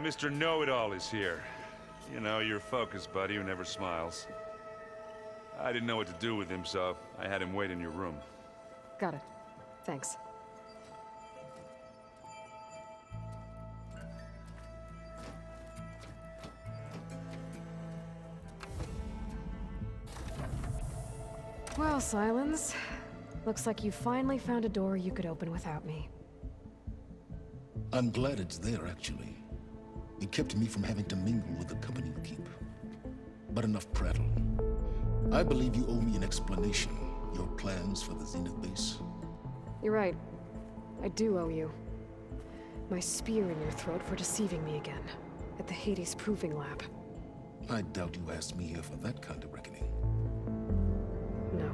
Mr. Know-It-All is here. You know, your focus buddy who never smiles. I didn't know what to do with him, so I had him wait in your room. Got it. Thanks. Well, Sylens. Looks like you finally found a door you could open without me. I'm glad it's there, actually. It kept me from having to mingle with the company you keep. But enough prattle. I believe you owe me an explanation. Your plans for the Zenith base. You're right. I do owe you. My spear in your throat for deceiving me again. At the Hades Proving Lab. I doubt you asked me here for that kind of reckoning. No.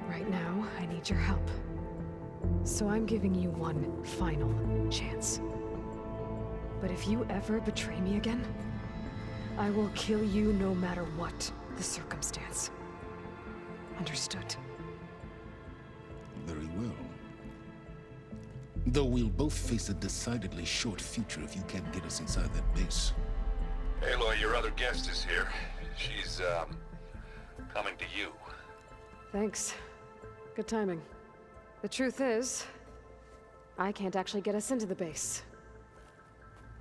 Right now, I need your help. So I'm giving you one final chance. But if you ever betray me again, I will kill you no matter what the circumstance. Understood? Very well. Though we'll both face a decidedly short future if you can't get us inside that base. Aloy, your other guest is here. She's, coming to you. Thanks. Good timing. The truth is, I can't actually get us into the base.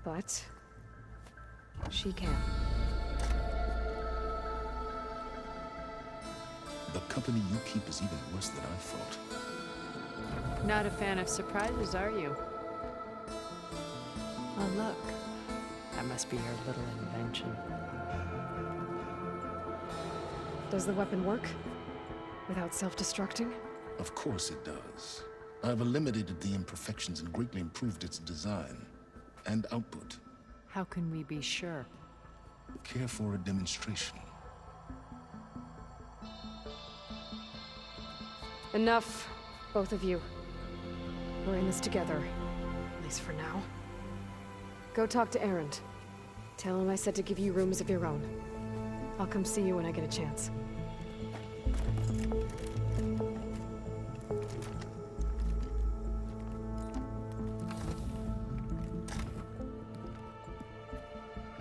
But she can. The company you keep is even worse than I thought. Not a fan of surprises, are you? Oh, look. That must be your little invention. Does the weapon work? Without self-destructing? Of course it does. I've eliminated the imperfections and greatly improved its design and output. How can we be sure? Care for a demonstration? Enough, both of you. We're in this together, at least for now. Go talk to Erend. Tell him I said to give you rooms of your own. I'll come see you when I get a chance.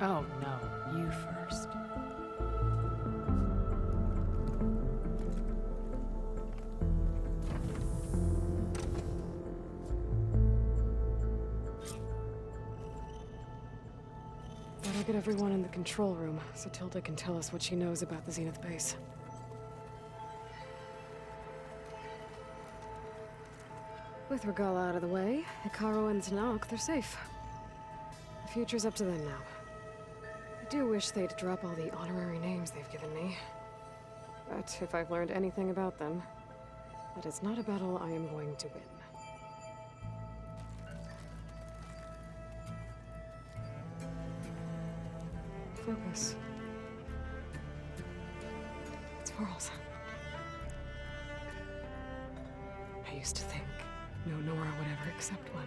Oh, no. You first. Better get everyone in the control room, so Tilda can tell us what she knows about the Zenith base. With Regala out of the way, Hikaru and Zanok, they're safe. The future's up to them now. I do wish they'd drop all the honorary names they've given me. But if I've learned anything about them, that is not a battle I am going to win. Focus. It's pearls. I used to think no Nora would ever accept one.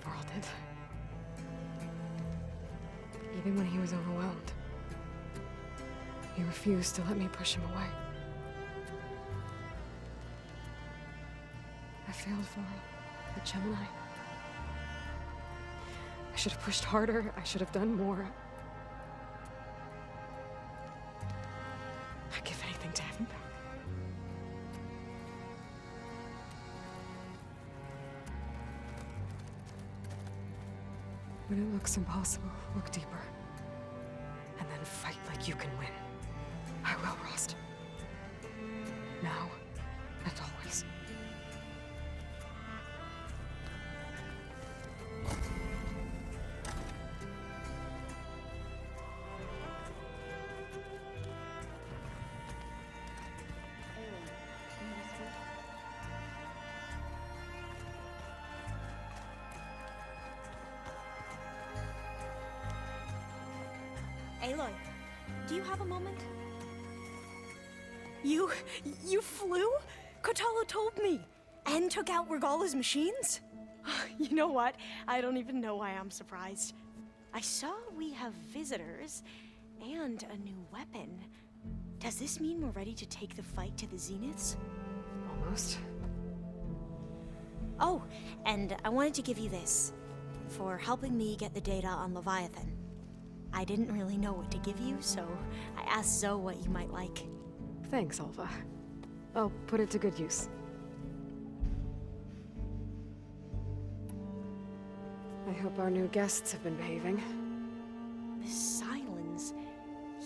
Varl did. Even when he was overwhelmed. He refused to let me push him away. I failed Varl, the Gemini. I should have pushed harder. I should have done more. I'd give anything to have him back. When it looks impossible, look deeper. And then fight like you can win. I will, Rost. Now and always. Aloy, do you have a moment? You flew? Kotallo told me! And took out Regala's machines? You know what? I don't even know why I'm surprised. I saw we have visitors, and a new weapon. Does this mean we're ready to take the fight to the Zeniths? Almost. Oh, and I wanted to give you this. for helping me get the data on Leviathan. I didn't really know what to give you, so I asked Zoe what you might like. Thanks, Alva. I'll put it to good use. I hope our new guests have been behaving. This Sylens,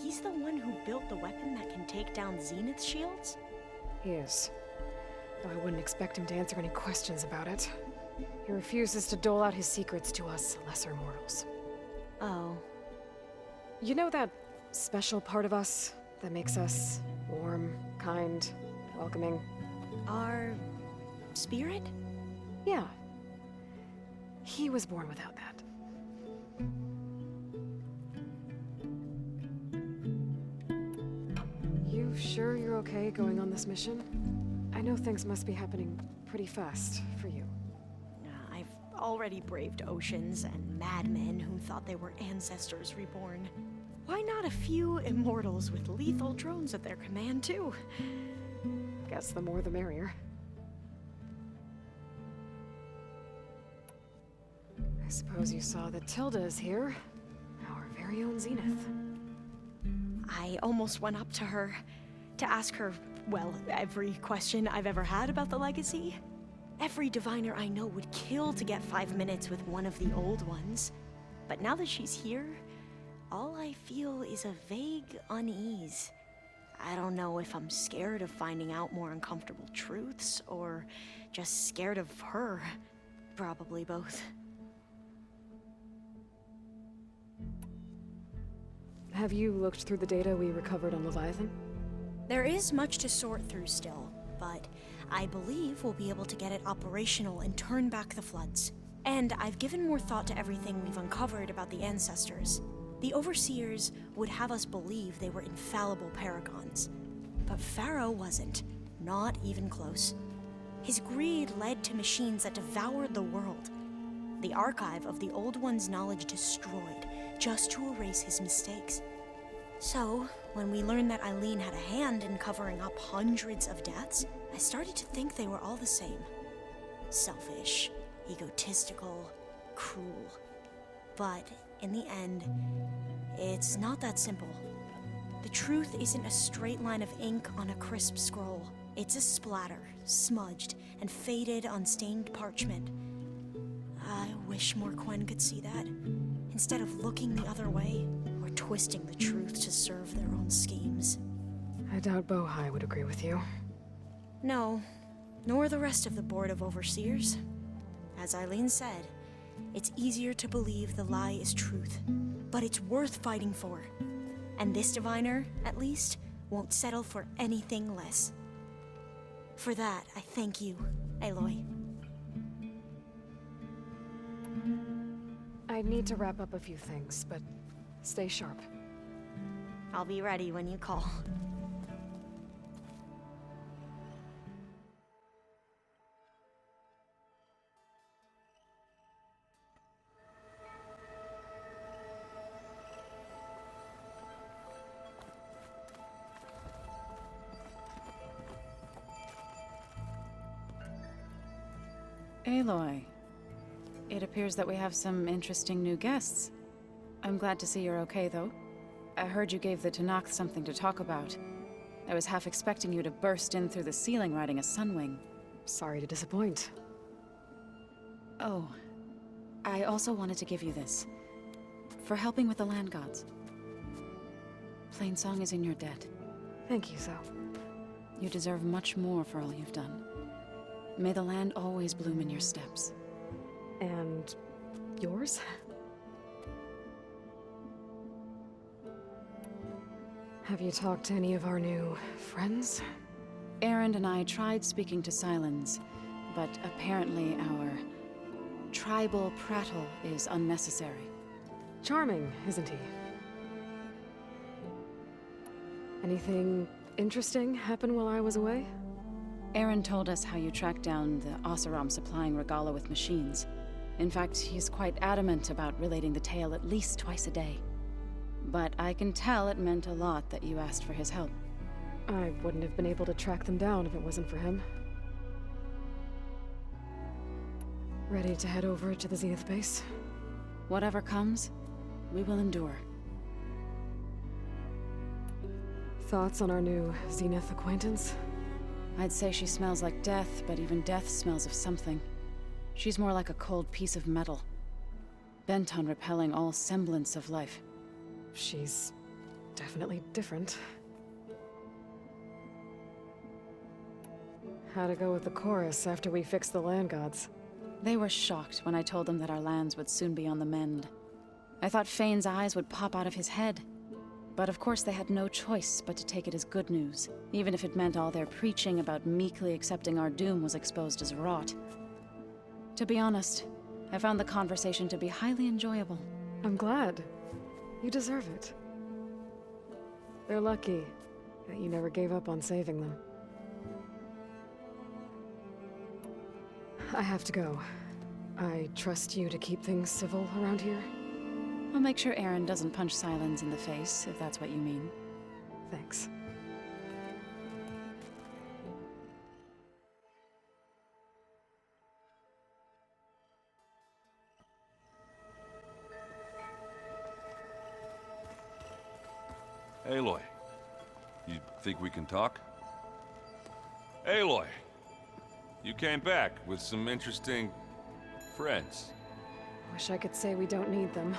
he's the one who built the weapon that can take down Zenith shields? He is. Though I wouldn't expect him to answer any questions about it. He refuses to dole out his secrets to us lesser mortals. Oh. You know that special part of us that makes us warm, kind, welcoming? Our spirit? Yeah. He was born without that. You sure you're okay going on this mission? I know things must be happening pretty fast for you. I've already braved oceans and madmen who thought they were ancestors reborn. Why not a few immortals with lethal drones at their command, too? Guess the more the merrier. I suppose you saw that Tilda is here. Our very own Zenith. I almost went up to her to ask her, well, every question I've ever had about the legacy. Every diviner I know would kill to get 5 minutes with one of the old ones. But now that she's here, all I feel is a vague unease. I don't know if I'm scared of finding out more uncomfortable truths, or just scared of her. Probably both. Have you looked through the data we recovered on Leviathan? There is much to sort through still, but I believe we'll be able to get it operational and turn back the floods. And I've given more thought to everything we've uncovered about the ancestors. The Overseers would have us believe they were infallible paragons. But Pharaoh wasn't. Not even close. His greed led to machines that devoured the world. The archive of the Old One's knowledge destroyed, just to erase his mistakes. So, when we learned that Eileen had a hand in covering up hundreds of deaths, I started to think they were all the same. Selfish, egotistical, cruel. But, in the end, it's not that simple. The truth isn't a straight line of ink on a crisp scroll. It's a splatter, smudged, and faded on stained parchment. I wish more Quen could see that, instead of looking the other way, or twisting the truth to serve their own schemes. I doubt Bohai would agree with you. No, nor the rest of the Board of Overseers. As Eileen said, it's easier to believe the lie is truth, but it's worth fighting for. And this diviner, at least, won't settle for anything less. For that, I thank you, Aloy. I need to wrap up a few things, but stay sharp. I'll be ready when you call. Aloy, it appears that we have some interesting new guests. I'm glad to see you're okay, though. I heard you gave the Tanakh something to talk about. I was half expecting you to burst in through the ceiling riding a sunwing. Sorry to disappoint. Oh, I also wanted to give you this. For helping with the land gods. Plainsong is in your debt. Thank you, Zoe. You deserve much more for all you've done. May the land always bloom in your steps. And yours? Have you talked to any of our new friends? Erend and I tried speaking to Sylens, but apparently our tribal prattle is unnecessary. Charming, isn't he? Anything interesting happen while I was away? Erend told us how you tracked down the Oseram supplying Regala with machines. In fact, he's quite adamant about relating the tale at least twice a day. But I can tell it meant a lot that you asked for his help. I wouldn't have been able to track them down if it wasn't for him. Ready to head over to the Zenith base? Whatever comes, we will endure. Thoughts on our new Zenith acquaintance? I'd say she smells like death, but even death smells of something. She's more like a cold piece of metal, bent on repelling all semblance of life. She's definitely different. How'd it go with the chorus after we fixed the land gods? They were shocked when I told them that our lands would soon be on the mend. I thought Fane's eyes would pop out of his head. But of course they had no choice but to take it as good news, even if it meant all their preaching about meekly accepting our doom was exposed as rot. To be honest, I found the conversation to be highly enjoyable. I'm glad. You deserve it. They're lucky that you never gave up on saving them. I have to go. I trust you to keep things civil around here. I'll make sure Erend doesn't punch Sylens in the face, if that's what you mean. Thanks. Aloy, you think we can talk? Aloy, you came back with some interesting friends. Wish I could say we don't need them,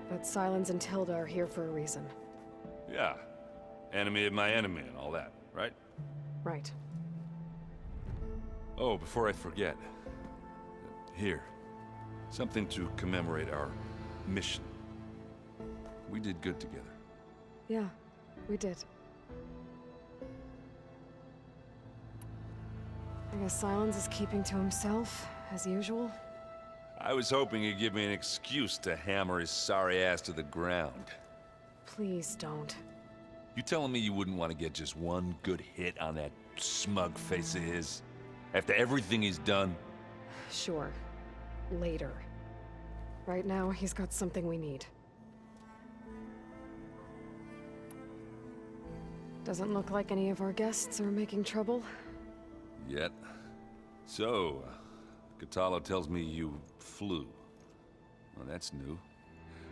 but Sylens and Tilda are here for a reason. Yeah, enemy of my enemy and all that, right? Right. Oh, before I forget. Here, something to commemorate our mission. We did good together. Yeah, we did. I guess Sylens is keeping to himself, as usual. I was hoping he'd give me an excuse to hammer his sorry ass to the ground. Please don't. You telling me you wouldn't want to get just one good hit on that smug face of his? After everything he's done? Sure. Later. Right now, he's got something we need. Doesn't look like any of our guests are making trouble. Yet. So, Kotallo tells me you flew. Well, that's new.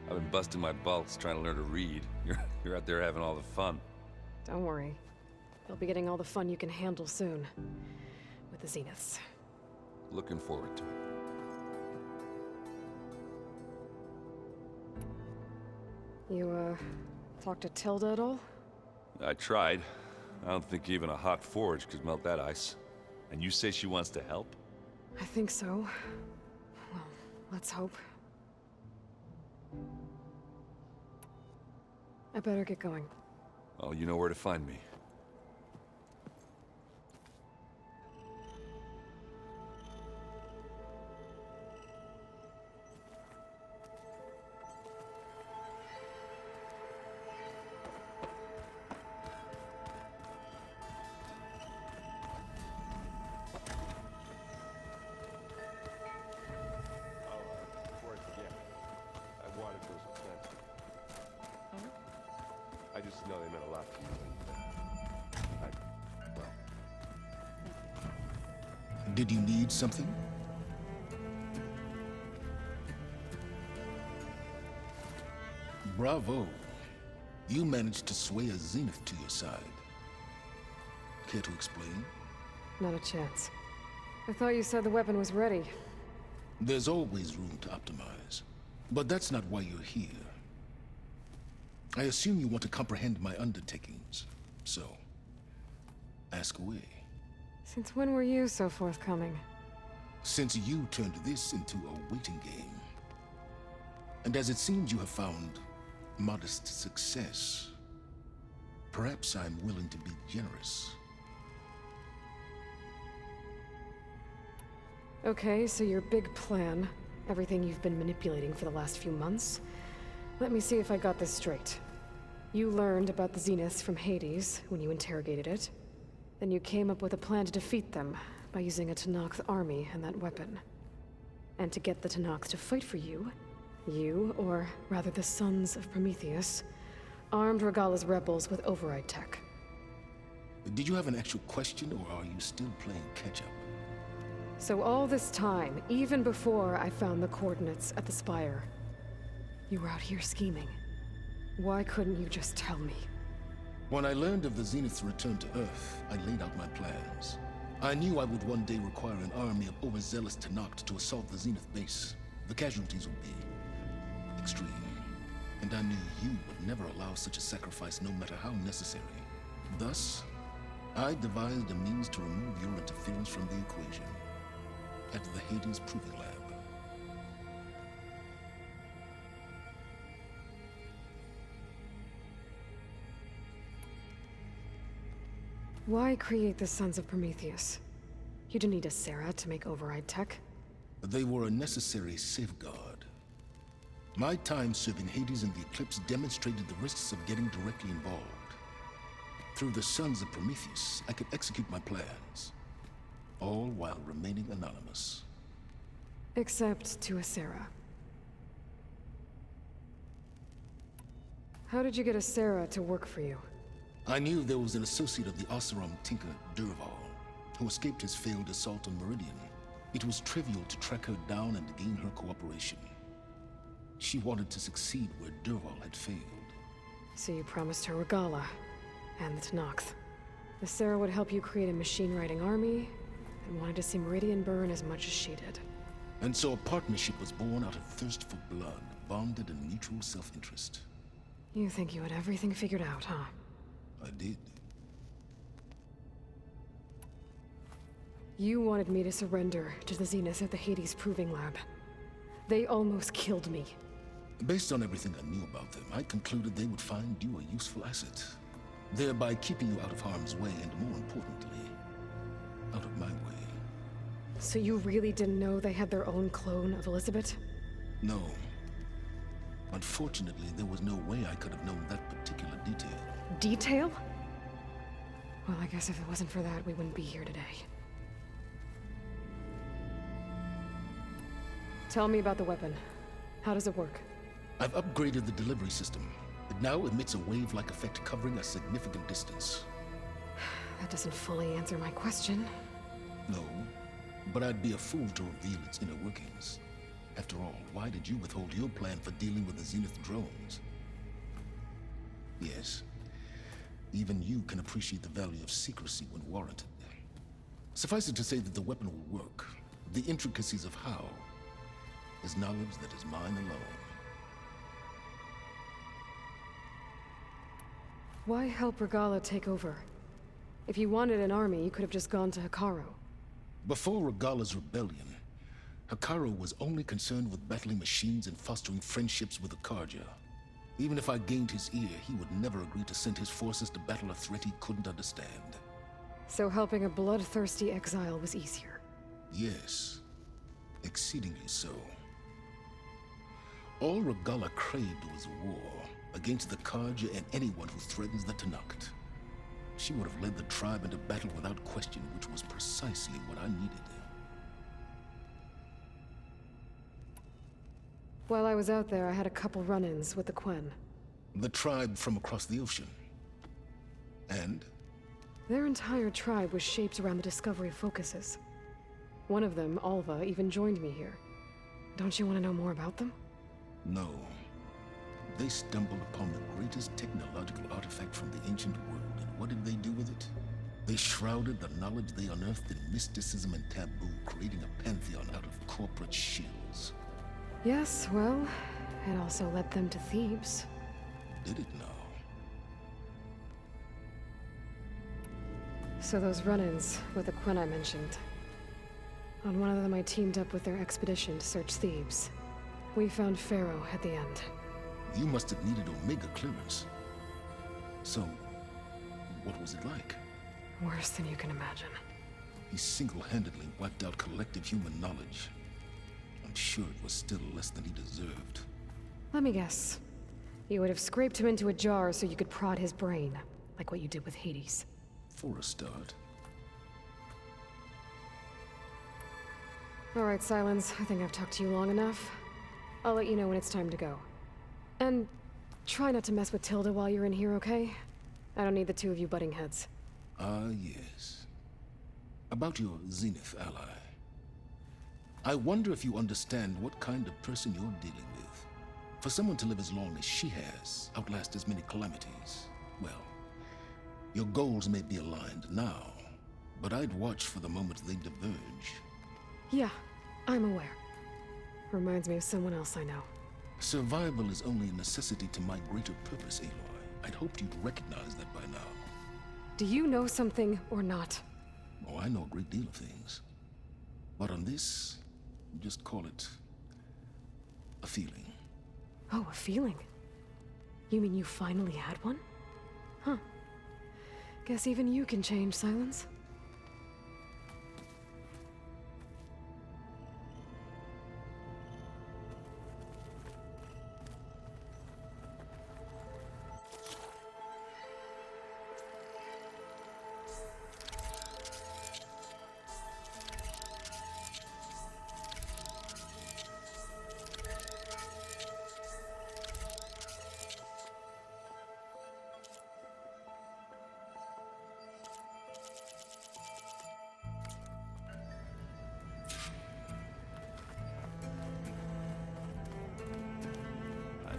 I've been busting my balls trying to learn to read. You're out there having all the fun. Don't worry. You'll be getting all the fun you can handle soon. With the Zeniths. Looking forward to it. You, talked to Tilda at all? I tried. I don't think even a hot forge could melt that ice. And you say she wants to help? I think so. Well, let's hope. I better get going. Oh, you know where to find me. I just know they meant a lot to you. Did you need something? Bravo. You managed to sway a Zenith to your side. Care to explain? Not a chance. I thought you said the weapon was ready. There's always room to optimize. But that's not why you're here. I assume you want to comprehend my undertakings. So, ask away. Since when were you so forthcoming? Since you turned this into a waiting game. And as it seems you have found modest success, perhaps I'm willing to be generous. Okay, so your big plan, everything you've been manipulating for the last few months. Let me see if I got this straight. You learned about the Zeniths from Hades when you interrogated it. Then you came up with a plan to defeat them by using a Tenakth army and that weapon. And to get the Tenakth to fight for you, or rather the Sons of Prometheus, armed Regalla's rebels with override tech. Did you have an actual question, or are you still playing catch-up? So all this time, even before I found the coordinates at the Spire, You were out here scheming. Why couldn't you just tell me? When I learned of the Zenith's return to Earth, I laid out my plans. I knew I would one day require an army of overzealous Tenakth to assault the Zenith base. The casualties would be extreme. And I knew you would never allow such a sacrifice, no matter how necessary. Thus, I devised a means to remove your interference from the equation at the Hades Proving Lab. Why create the Sons of Prometheus? You didn't need a Sarah to make override tech. They were a necessary safeguard. My time serving Hades in the Eclipse demonstrated the risks of getting directly involved. Through the Sons of Prometheus, I could execute my plans, all while remaining anonymous. Except to a Sarah. How did you get a Sarah to work for you? I knew there was an associate of the Oseram tinker, Derval, who escaped his failed assault on Meridian. It was trivial to track her down and gain her cooperation. She wanted to succeed where Derval had failed. So you promised her Regala, and the Tenakth. The Sarah would help you create a machine-riding army, and wanted to see Meridian burn as much as she did. And so a partnership was born out of thirst for blood, bonded in mutual self-interest. You think you had everything figured out, huh? I did. You wanted me to surrender to the Zenith at the Hades Proving Lab. They almost killed me. Based on everything I knew about them, I concluded they would find you a useful asset, thereby keeping you out of harm's way and, more importantly, out of my way. So you really didn't know they had their own clone of Elizabeth? No. Unfortunately, there was no way I could have known that particular detail. Detail? Well, I guess if it wasn't for that, we wouldn't be here today. Tell me about the weapon. How does it work? I've upgraded the delivery system. It now emits a wave-like effect covering a significant distance. That doesn't fully answer my question. No, but I'd be a fool to reveal its inner workings. After all, why did you withhold your plan for dealing with the Zenith drones? Yes, even you can appreciate the value of secrecy when warranted. Suffice it to say that the weapon will work. The intricacies of how is knowledge that is mine alone. Why help Regala take over? If you wanted an army, you could have just gone to Hekarro. Before Regala's rebellion, Hekarro was only concerned with battling machines and fostering friendships with the Karja. Even if I gained his ear, he would never agree to send his forces to battle a threat he couldn't understand. So helping a bloodthirsty exile was easier? Yes, exceedingly so. All Regala craved was war against the Karja and anyone who threatens the Tenakth. She would have led the tribe into battle without question, which was precisely what I needed. While I was out there, I had a couple run-ins with the Quen. The tribe from across the ocean. And? Their entire tribe was shaped around the Discovery focuses. One of them, Alva, even joined me here. Don't you want to know more about them? No. They stumbled upon the greatest technological artifact from the ancient world, and what did they do with it? They shrouded the knowledge they unearthed in mysticism and taboo, creating a pantheon out of corporate shills. Yes, well, it also led them to Thebes. Did it now? So those run-ins with the Quen I mentioned. On one of them I teamed up with their expedition to search Thebes. We found Pharaoh at the end. You must have needed Omega clearance. So, what was it like? Worse than you can imagine. He single-handedly wiped out collective human knowledge. I'm sure it was still less than he deserved. Let me guess. You would have scraped him into a jar so you could prod his brain, like what you did with Hades. For a start. All right, Sylens, I think I've talked to you long enough. I'll let you know when it's time to go. And try not to mess with Tilda while you're in here, okay? I don't need the two of you butting heads. Ah, yes. About your Zenith ally. I wonder if you understand what kind of person you're dealing with. For someone to live as long as she has, outlast as many calamities, well, your goals may be aligned now, but I'd watch for the moment they diverge. Yeah, I'm aware. Reminds me of someone else I know. Survival is only a necessity to my greater purpose, Aloy. I'd hoped you'd recognize that by now. Do you know something or not? Oh, I know a great deal of things. But on this, just call it a feeling. Oh, a feeling. You mean you finally had one? Huh. Guess even you can change, Sylens.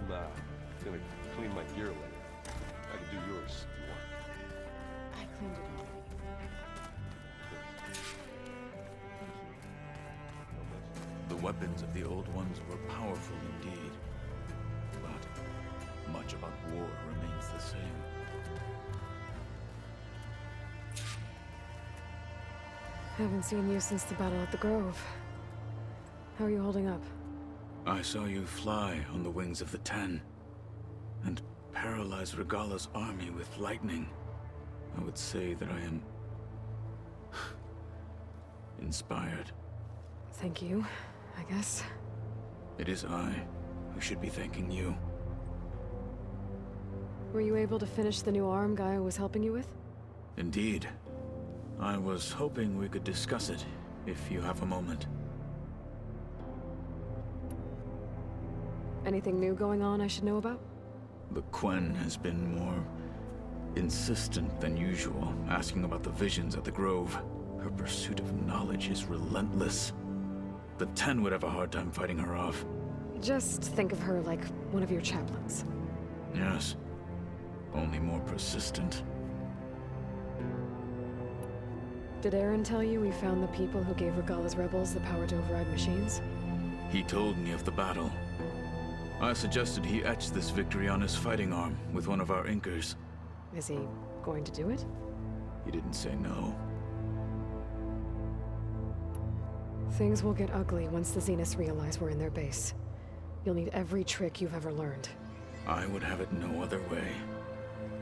I'm gonna clean my gear later. I can do yours if you want. I cleaned it already. The weapons of the Old Ones were powerful indeed, but much about war remains the same. Haven't seen you since the battle at the Grove. How are you holding up? I saw you fly on the wings of the Ten, and paralyze Regalla's army with lightning. I would say that I am inspired. Thank you, I guess. It is I who should be thanking you. Were you able to finish the new arm Gaia was helping you with? Indeed. I was hoping we could discuss it, if you have a moment. Anything new going on I should know about? The Quen has been more insistent than usual, asking about the visions at the Grove. Her pursuit of knowledge is relentless. The Ten would have a hard time fighting her off. Just think of her like one of your chaplains. Yes. Only more persistent. Did Erend tell you we found the people who gave Regalla's rebels the power to override machines? He told me of the battle. I suggested he etch this victory on his fighting arm with one of our Inkers. Is he going to do it? He didn't say no. Things will get ugly once the Zeniths realize we're in their base. You'll need every trick you've ever learned. I would have it no other way.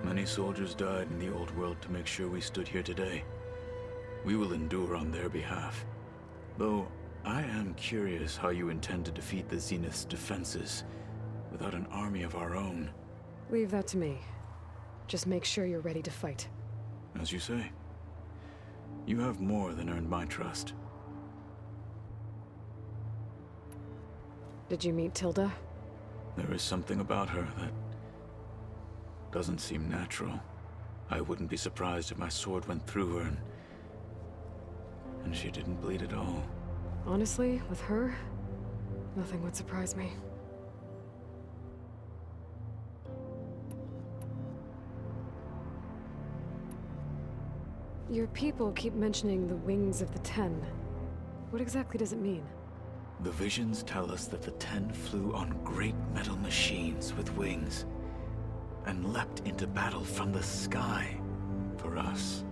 Many soldiers died in the old world to make sure we stood here today. We will endure on their behalf. Though, I am curious how you intend to defeat the Zenith's defenses without an army of our own. Leave that to me. Just make sure you're ready to fight. As you say. You have more than earned my trust. Did you meet Tilda? There is something about her that doesn't seem natural. I wouldn't be surprised if my sword went through her and she didn't bleed at all. Honestly, with her, nothing would surprise me. Your people keep mentioning the wings of the Ten. What exactly does it mean? The visions tell us that the Ten flew on great metal machines with wings and leapt into battle from the sky. For us,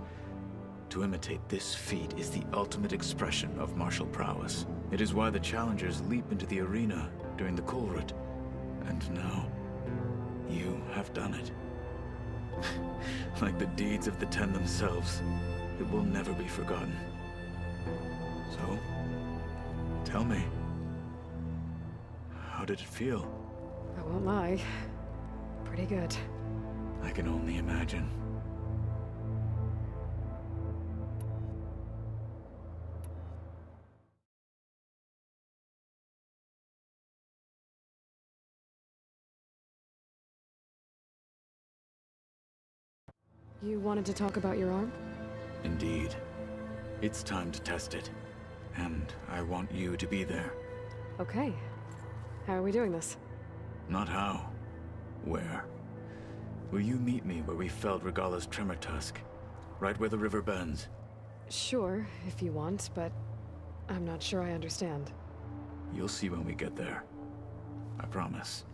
to imitate this feat is the ultimate expression of martial prowess. It is why the challengers leap into the arena during the Kulrut. And now, you have done it. Like the deeds of the Ten themselves, it will never be forgotten. So, tell me, how did it feel? I won't lie. Pretty good. I can only imagine. You wanted to talk about your arm? Indeed. It's time to test it. And I want you to be there. Okay. How are we doing this? Not how. Where? Will you meet me where we felled Regalla's tremor tusk? Right where the river bends? Sure, if you want, but I'm not sure I understand. You'll see when we get there. I promise.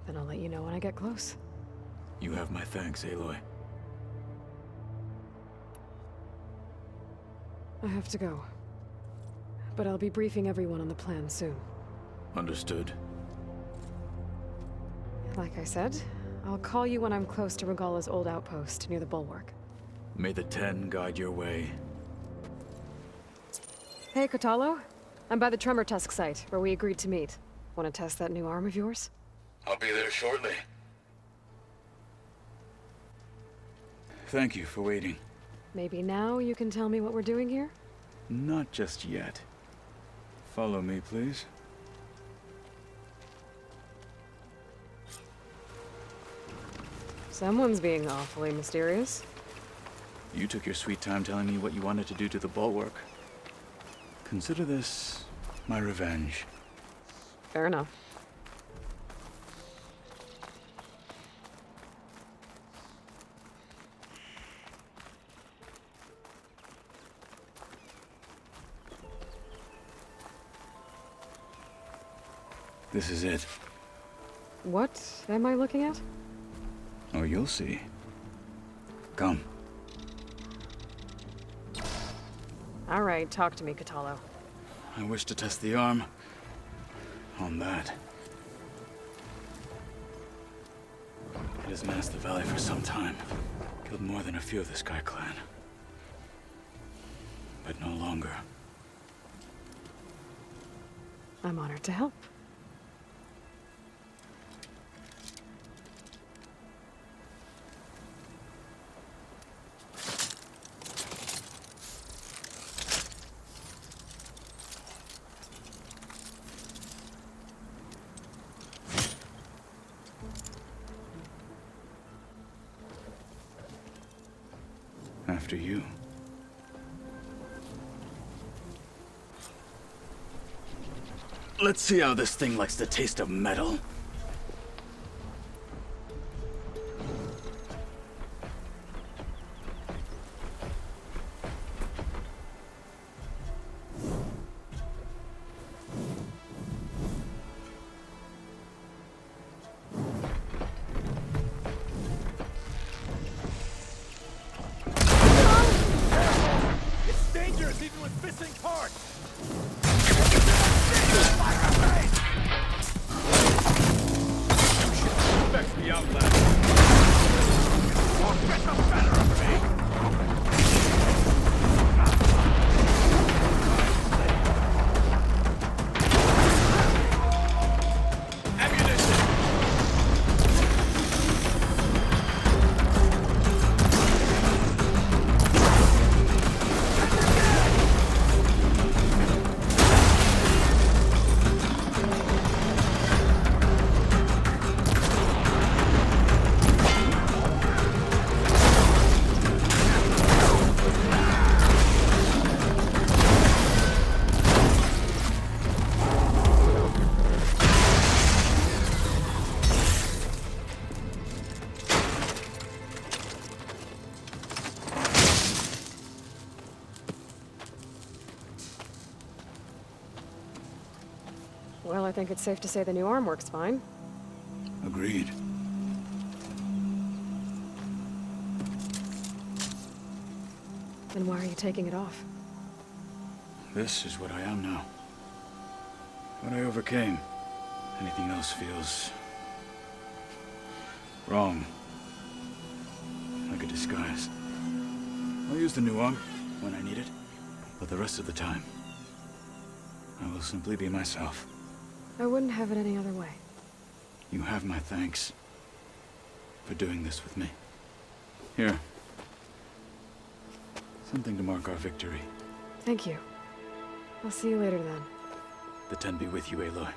Then I'll let you know when I get close. You have my thanks, Aloy. I have to go. But I'll be briefing everyone on the plan soon. Understood. Like I said, I'll call you when I'm close to Regalla's old outpost near the bulwark. May the Ten guide your way. Hey, Kotallo. I'm by the Tremor Tusk site, where we agreed to meet. Want to test that new arm of yours? I'll be there shortly. Thank you for waiting. Maybe now you can tell me what we're doing here? Not just yet. Follow me, please. Someone's being awfully mysterious. You took your sweet time telling me what you wanted to do to the bulwark. Consider this my revenge. Fair enough. This is it. What am I looking at? Oh, you'll see. Come. All right, talk to me, Kotallo. I wish to test the arm on that. It has menaced the valley for some time. Killed more than a few of the Sky Clan. But no longer. I'm honored to help. After you. Let's see how this thing likes the taste of metal. Well, I think it's safe to say the new arm works fine. Agreed. Then why are you taking it off? This is what I am now. What I overcame. Anything else feels wrong. Like a disguise. I'll use the new arm when I need it, but the rest of the time, I will simply be myself. I wouldn't have it any other way. You have my thanks for doing this with me. Here. Something to mark our victory. Thank you. I'll see you later then. The Ten be with you, Aloy.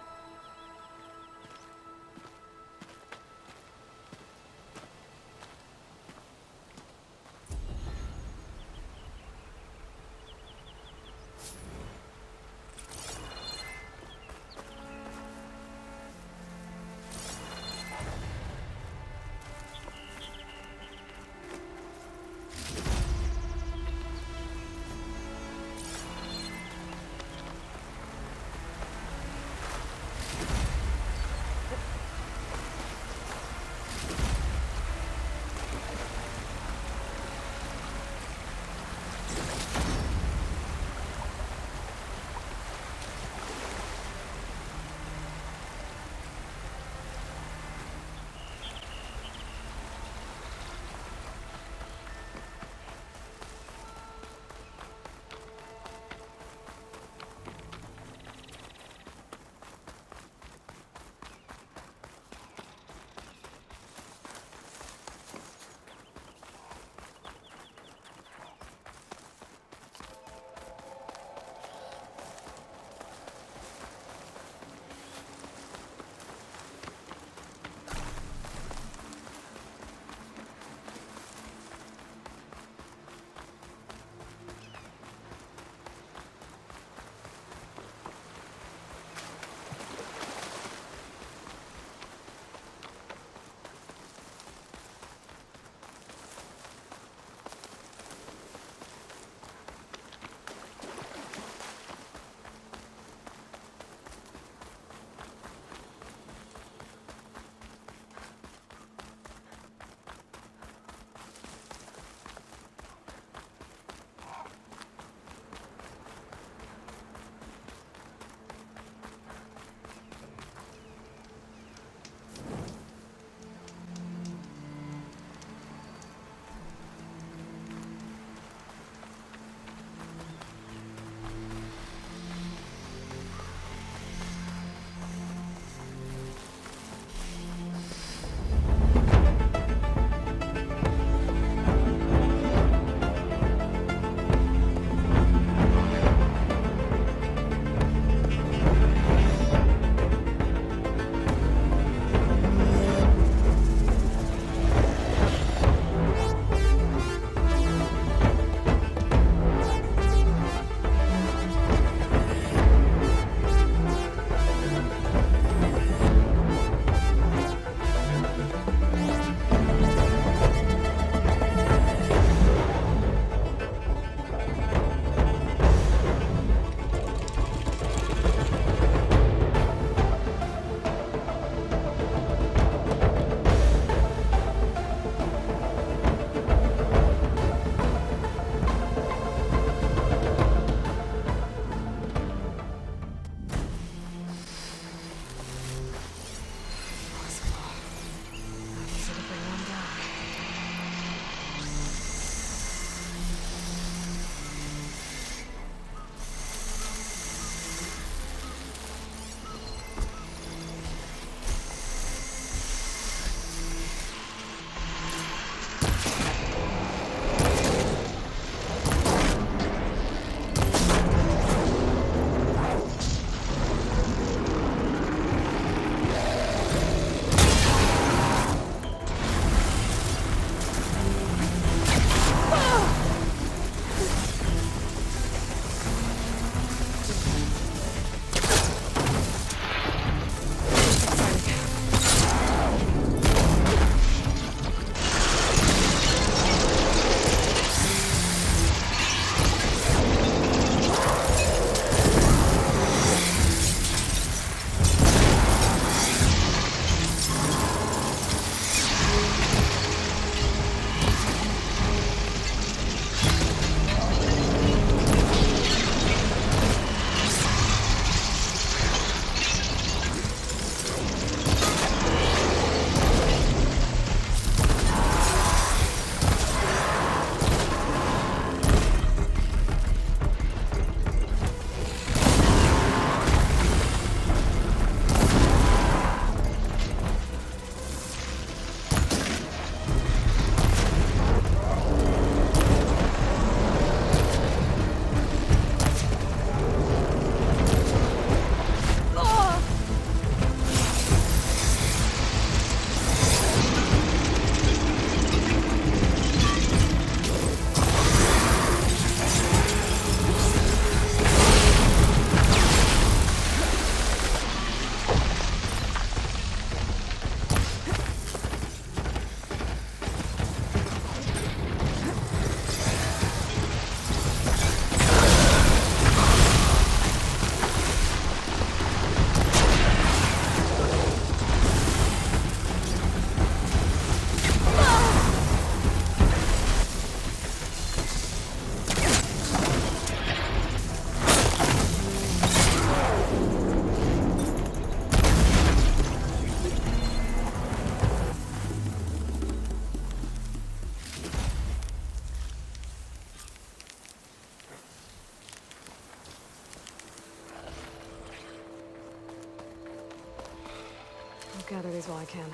gather these while I can.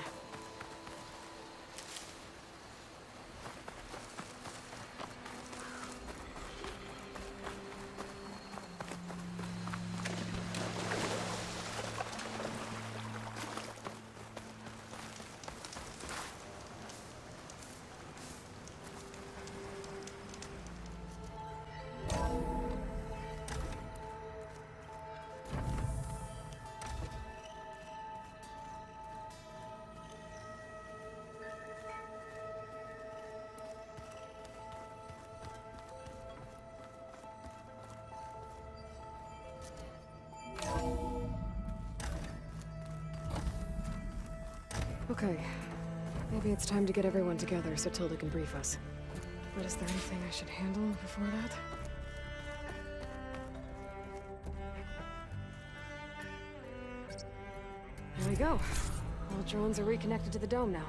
Okay. Maybe it's time to get everyone together so Tilda can brief us. But is there anything I should handle before that? There we go. All drones are reconnected to the dome now.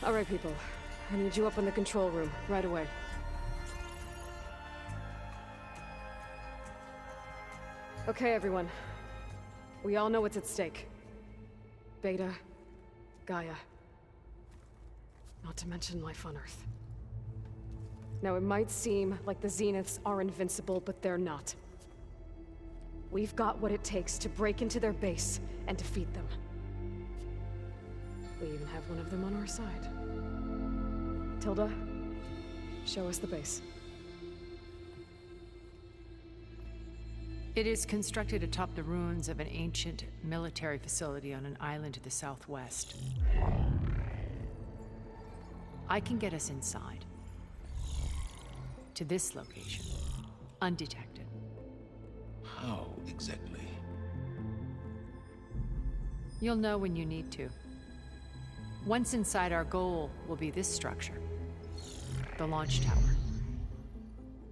All right, people. I need you up in the control room, right away. Okay, everyone. We all know what's at stake. Beta, Gaia. Not to mention life on Earth. Now, it might seem like the Zeniths are invincible, but they're not. We've got what it takes to break into their base and defeat them. We even have one of them on our side. Tilda, show us the base. It is constructed atop the ruins of an ancient military facility on an island to the southwest. I can get us inside. To this location, undetected. How exactly? You'll know when you need to. Once inside, our goal will be this structure. The launch tower.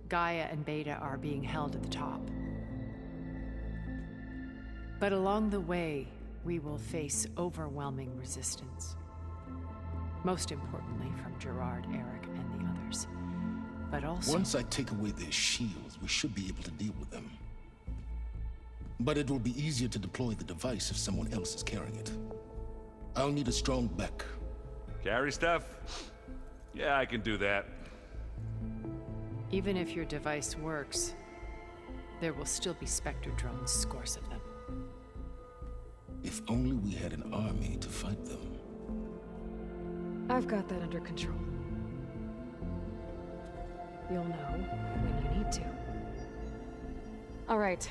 Gaia and Beta are being held at the top. But along the way, we will face overwhelming resistance. Most importantly, from Gerard, Eric, and the others. But also... Once I take away their shields, we should be able to deal with them. But it will be easier to deploy the device if someone else is carrying it. I'll need a strong back. Carry stuff? Yeah, I can do that. Even if your device works, there will still be Spectre drones, scores of them. If only we had an army to fight them. I've got that under control. You'll know when you need to. All right.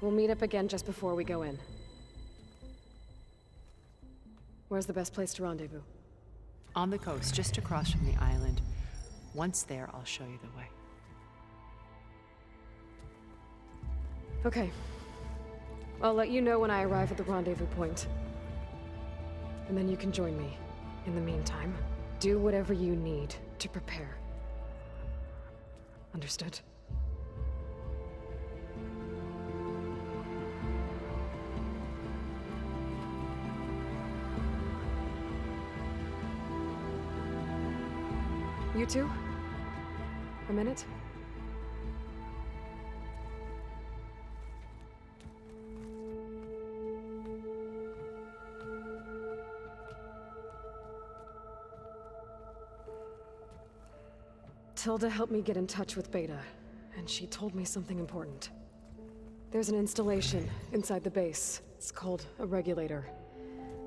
We'll meet up again just before we go in. Where's the best place to rendezvous? On the coast, just across from the island. Once there, I'll show you the way. Okay. I'll let you know when I arrive at the rendezvous point. And then you can join me. In the meantime, do whatever you need to prepare. Understood? You two? A minute? Tilda helped me get in touch with Beta, and she told me something important. There's an installation inside the base. It's called a regulator.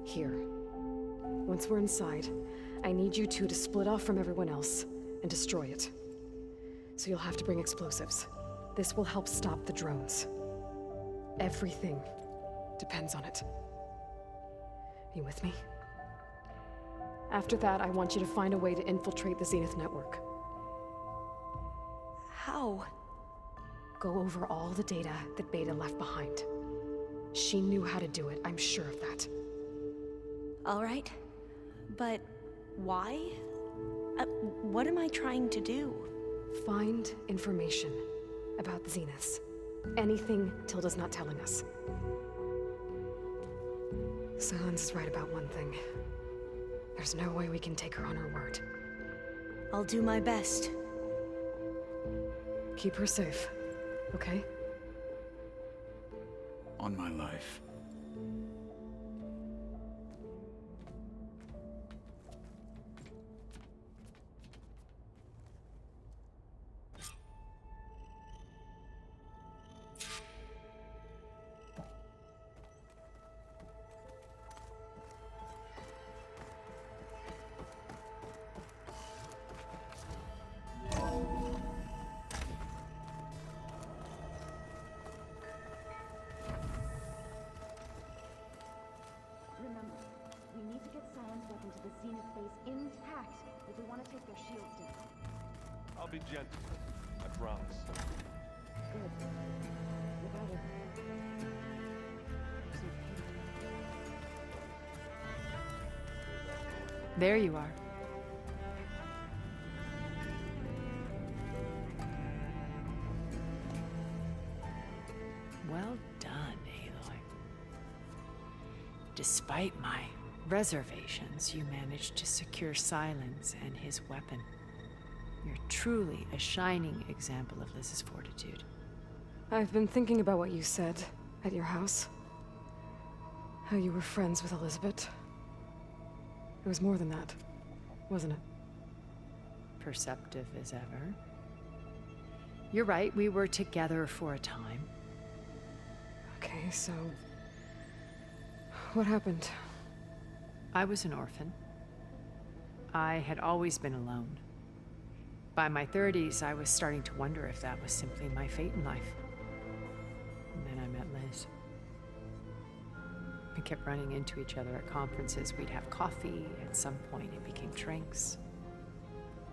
Here. Once we're inside, I need you two to split off from everyone else and destroy it. So you'll have to bring explosives. This will help stop the drones. Everything depends on it. You with me? After that, I want you to find a way to infiltrate the Zenith network. How? Go over all the data that Beta left behind. She knew how to do it, I'm sure of that. All right. But why? What am I trying to do? Find information about the Zeniths. Anything Tilda's not telling us. Sylens is right about one thing. There's no way we can take her on her word. I'll do my best. Keep her safe, okay? On my life. Remember, we need to get Sylens back into the Zenith base intact if we want to take their shields down. I'll be gentle. I promise. Good. Without it. There you are. Well done, Aloy. Despite my reservations, you managed to secure Sylens and his weapon. You're truly a shining example of Liz's fortitude. I've been thinking about what you said at your house. How you were friends with Elizabeth. It was more than that, wasn't it? Perceptive as ever. You're right, we were together for a time. Okay, so... what happened? I was an orphan. I had always been alone. By my 30s, I was starting to wonder if that was simply my fate in life. And then I met Liz. We kept running into each other at conferences. We'd have coffee. At some point, it became drinks.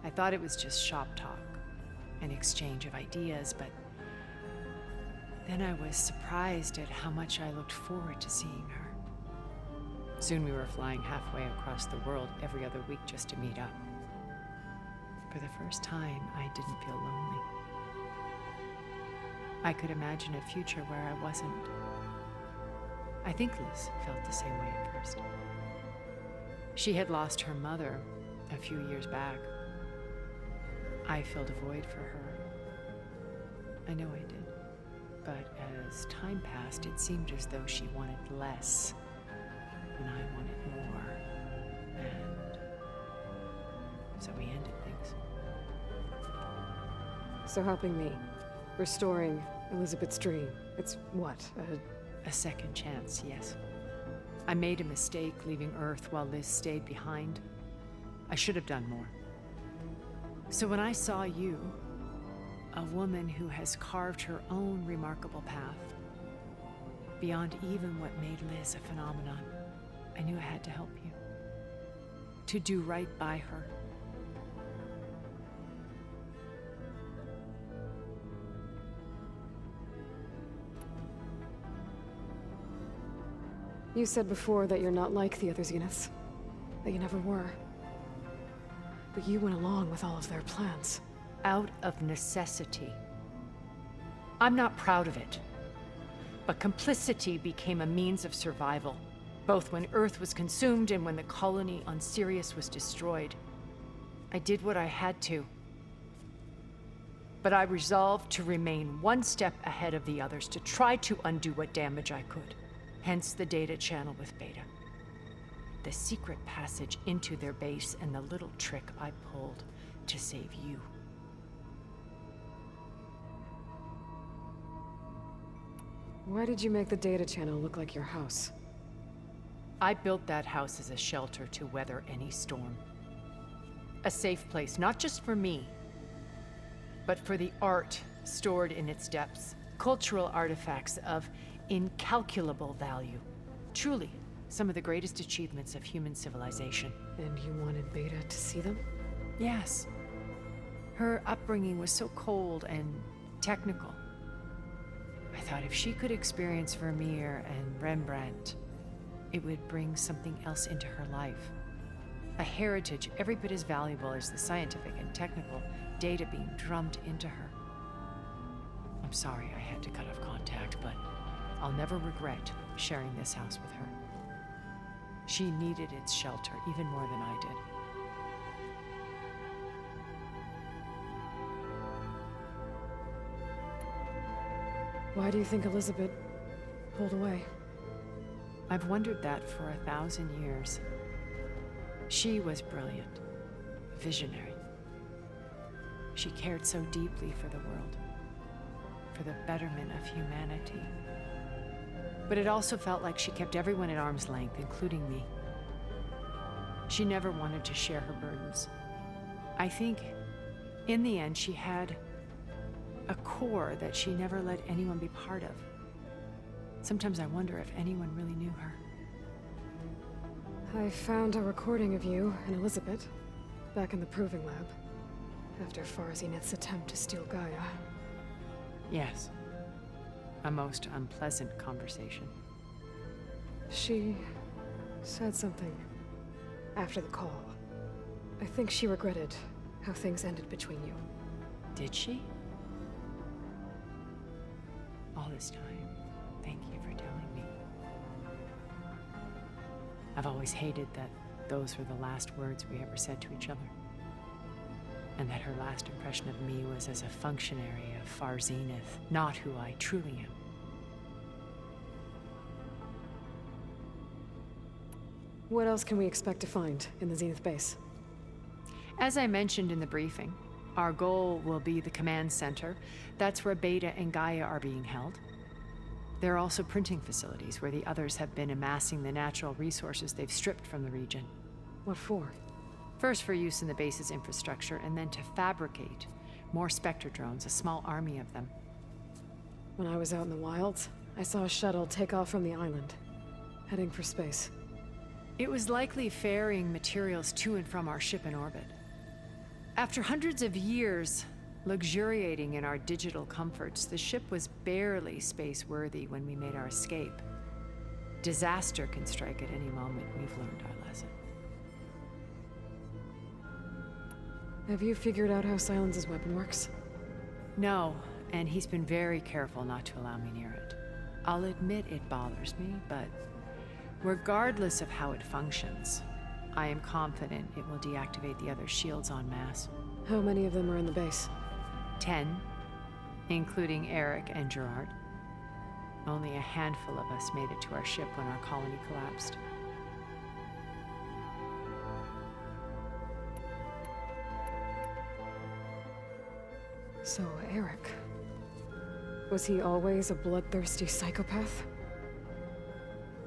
I thought it was just shop talk, an exchange of ideas, but then I was surprised at how much I looked forward to seeing her. Soon we were flying halfway across the world every other week just to meet up. For the first time, I didn't feel lonely. I could imagine a future where I wasn't. I think Liz felt the same way at first. She had lost her mother a few years back. I filled a void for her. I know I did. But as time passed, it seemed as though she wanted less, and I wanted more. And so we ended things. So helping me, restoring Elizabeth's dream, it's what, A second chance, yes. I made a mistake leaving Earth while Liz stayed behind. I should have done more. So when I saw you, a woman who has carved her own remarkable path, beyond even what made Liz a phenomenon, I knew I had to help you. To do right by her. You said before that you're not like the other Zeniths. That you never were. But you went along with all of their plans. Out of necessity. I'm not proud of it. But complicity became a means of survival, both when Earth was consumed and when the colony on Sirius was destroyed. I did what I had to. But I resolved to remain one step ahead of the others, to try to undo what damage I could. Hence the data channel with Beta. The secret passage into their base and the little trick I pulled to save you. Why did you make the data channel look like your house? I built that house as a shelter to weather any storm. A safe place, not just for me, but for the art stored in its depths. Cultural artifacts of incalculable value. Truly, some of the greatest achievements of human civilization. And you wanted Beta to see them? Yes. Her upbringing was so cold and technical. I thought if she could experience Vermeer and Rembrandt, it would bring something else into her life. A heritage every bit as valuable as the scientific and technical data being drummed into her. I'm sorry I had to cut off contact, but I'll never regret sharing this house with her. She needed its shelter even more than I did. Why do you think Elizabeth pulled away? I've wondered that for 1,000 years. She was brilliant, visionary. She cared so deeply for the world, for the betterment of humanity. But it also felt like she kept everyone at arm's length, including me. She never wanted to share her burdens. I think, in the end, she had a core that she never let anyone be part of. Sometimes I wonder if anyone really knew her. I found a recording of you and Elizabeth back in the proving lab after Farzineth's attempt to steal Gaia. Yes. A most unpleasant conversation. She said something after the call. I think she regretted how things ended between you. Did she? All this time, thank you for telling me. I've always hated that those were the last words we ever said to each other. And that her last impression of me was as a functionary of Farzineth, not who I truly am. What else can we expect to find in the Zenith base? As I mentioned in the briefing, our goal will be the command center. That's where Beta and Gaia are being held. There are also printing facilities where the others have been amassing the natural resources they've stripped from the region. What for? First for use in the base's infrastructure, and then to fabricate more Spectre drones, a small army of them. When I was out in the wilds, I saw a shuttle take off from the island, heading for space. It was likely ferrying materials to and from our ship in orbit. After hundreds of years luxuriating in our digital comforts, the ship was barely space-worthy when we made our escape. Disaster can strike at any moment. We've learned our lesson. Have you figured out how Sylens' weapon works? No, and he's been very careful not to allow me near it. I'll admit it bothers me, but regardless of how it functions, I am confident it will deactivate the other shields en masse. How many of them are in the base? 10, including Eric and Gerard. Only a handful of us made it to our ship when our colony collapsed. So, Eric. Was he always a bloodthirsty psychopath?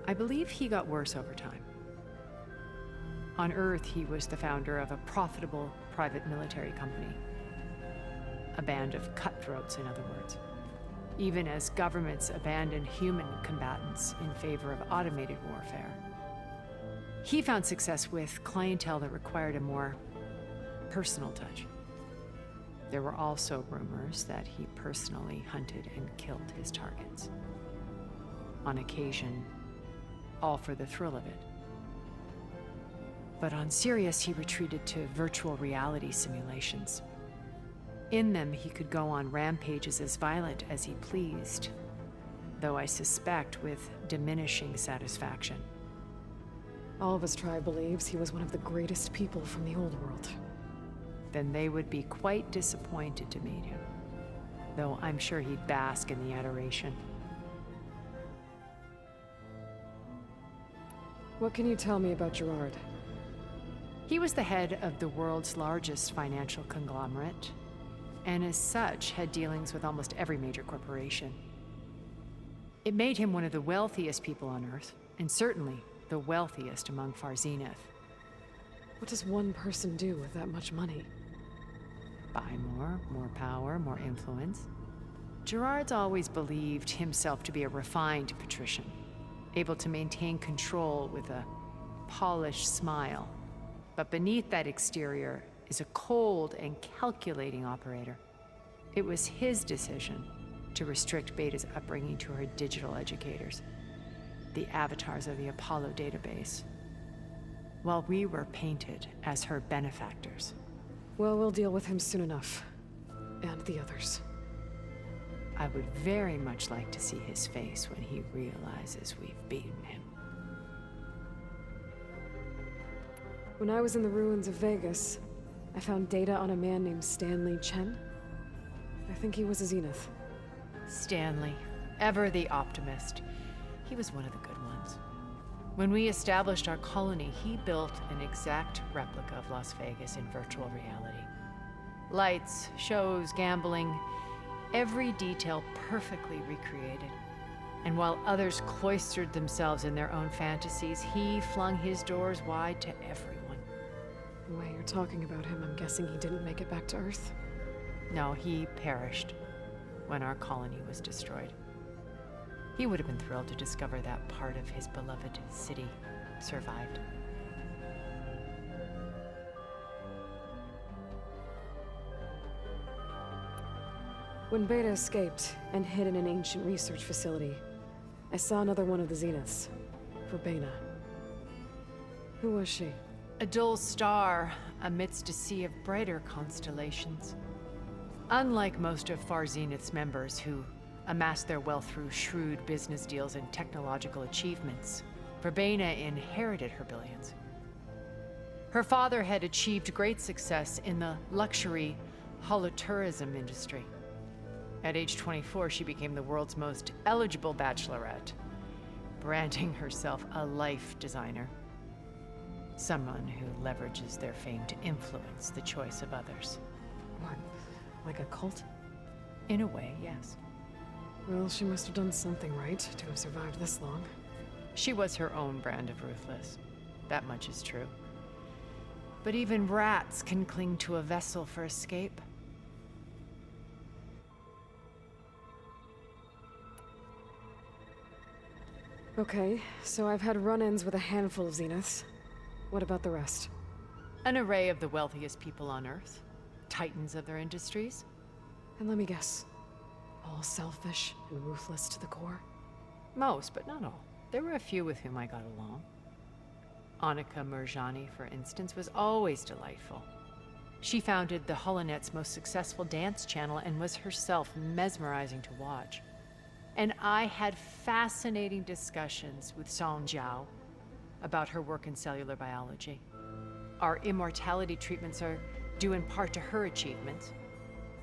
I believe he got worse over time. On Earth, he was the founder of a profitable private military company. A band of cutthroats, in other words. Even as governments abandoned human combatants in favor of automated warfare. He found success with clientele that required a more personal touch. There were also rumors that he personally hunted and killed his targets. On occasion, all for the thrill of it. But on Sirius, he retreated to virtual reality simulations. In them, he could go on rampages as violent as he pleased, though I suspect with diminishing satisfaction. Alva's tribe believes he was one of the greatest people from the old world. Then they would be quite disappointed to meet him, though I'm sure he'd bask in the adoration. What can you tell me about Gerard? He was the head of the world's largest financial conglomerate, and as such had dealings with almost every major corporation. It made him one of the wealthiest people on Earth, and certainly the wealthiest among Far Zenith. What does one person do with that much money? Buy more power, more influence. Gerard's always believed himself to be a refined patrician, able to maintain control with a polished smile. But beneath that exterior is a cold and calculating operator. It was his decision to restrict Beta's upbringing to her digital educators, the avatars of the Apollo database, while we were painted as her benefactors. Well, we'll deal with him soon enough. And the others. I would very much like to see his face when he realizes we've beaten him. When I was in the ruins of Vegas, I found data on a man named Stanley Chen. I think he was a Zenith. Stanley, ever the optimist. He was one of the good ones. When we established our colony, he built an exact replica of Las Vegas in virtual reality. Lights, shows, gambling, every detail perfectly recreated. And while others cloistered themselves in their own fantasies, he flung his doors wide to everyone. The way you're talking about him, I'm guessing he didn't make it back to Earth? No, he perished when our colony was destroyed. He would have been thrilled to discover that part of his beloved city survived. When Beta escaped and hid in an ancient research facility, I saw another one of the Zeniths, Verbena. Who was she? A dull star amidst a sea of brighter constellations. Unlike most of Far Zenith's members who amassed their wealth through shrewd business deals and technological achievements, Verbena inherited her billions. Her father had achieved great success in the luxury holotourism industry. At age 24, she became the world's most eligible bachelorette, branding herself a life designer. Someone who leverages their fame to influence the choice of others. What, like a cult? In a way, yes. Well, she must have done something right to have survived this long. She was her own brand of ruthless. That much is true. But even rats can cling to a vessel for escape. Okay, so I've had run-ins with a handful of Zeniths. What about the rest? An array of the wealthiest people on Earth. Titans of their industries. And let me guess. All selfish and ruthless to the core? Most, but not all. There were a few with whom I got along. Annika Murjani, for instance, was always delightful. She founded the HoloNet's most successful dance channel and was herself mesmerizing to watch. And I had fascinating discussions with Song Jiao about her work in cellular biology. Our immortality treatments are due in part to her achievements.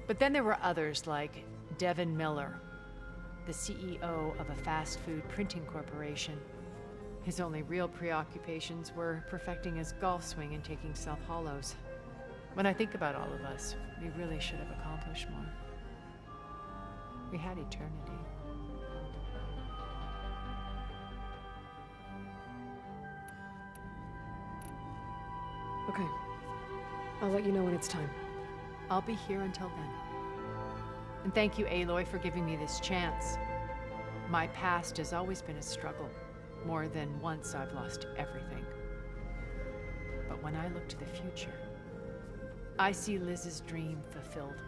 But then there were others like Devin Miller, the CEO of a fast food printing corporation. His only real preoccupations were perfecting his golf swing and taking self-hollows. When I think about all of us, we really should have accomplished more. We had eternity. Okay. I'll let you know when it's time. I'll be here until then. And thank you, Aloy, for giving me this chance. My past has always been a struggle. More than once I've lost everything. But when I look to the future, I see Liz's dream fulfilled.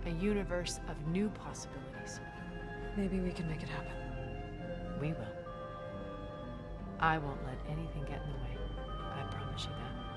A universe of new possibilities. Maybe we can make it happen. We will. I won't let anything get in the way. I promise you that.